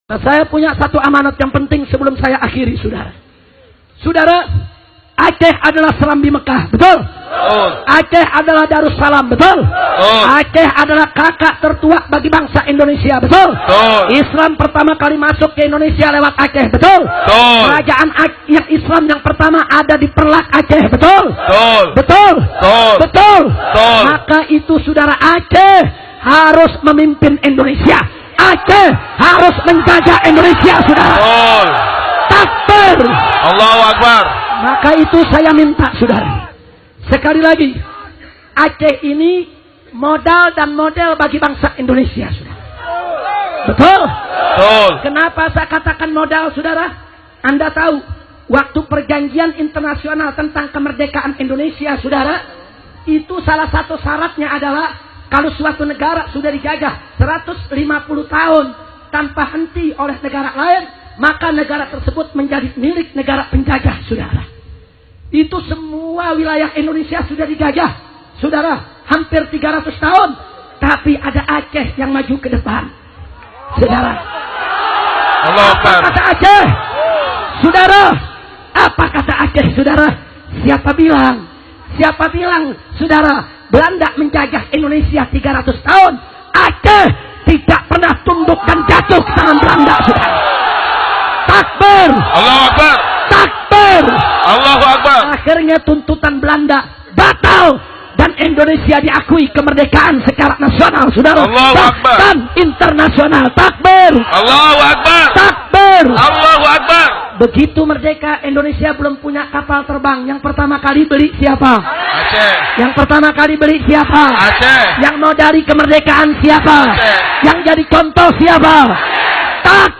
Nah, saya punya satu amanat yang penting sebelum saya akhiri, saudara. Saudara, Aceh adalah Serambi Mekah, betul? Aceh adalah Darussalam, betul? Aceh adalah kakak tertua bagi bangsa Indonesia, betul? Islam pertama kali masuk ke Indonesia lewat Aceh, betul? Kerajaan yang Islam yang pertama ada di Perlak, Aceh, betul? Betul? Betul? Maka itu saudara, Aceh harus memimpin Indonesia. Aceh harus menjaga Indonesia, saudara. Takbir. Allahu Akbar. Maka itu saya minta, saudara, sekali lagi, Aceh ini modal dan model bagi bangsa Indonesia, saudara. Betul? Betul. Kenapa saya katakan modal, saudara? Anda tahu, waktu perjanjian internasional tentang kemerdekaan Indonesia, saudara, itu salah satu syaratnya adalah kalau suatu negara sudah dijajah 150 tahun tanpa henti oleh negara lain, maka negara tersebut menjadi milik negara penjajah, saudara. Itu semua wilayah Indonesia sudah dijajah, saudara, hampir 300 tahun. Tapi ada Aceh yang maju ke depan, saudara. Apa kata Aceh? Saudara, apa kata Aceh, saudara? Siapa bilang, saudara, Belanda menjajah Indonesia 300 tahun, Aceh tidak pernah tunduk dan jatuh ke tangan Belanda, saudara. Takbir. Allahu Akbar. Takbir. Allahu Akbar. Akhirnya tuntutan Belanda batal dan Indonesia diakui kemerdekaan secara nasional, saudara. Allahu Akbar. Dan internasional. Takbir. Allahu Akbar. Takbir. Allahu Akbar. Begitu merdeka, Indonesia belum punya kapal terbang. Yang pertama kali beli siapa? Aceh. Yang pertama kali beli siapa? Aceh. Yang modali kemerdekaan siapa? Aceh. Yang jadi contoh siapa? Tak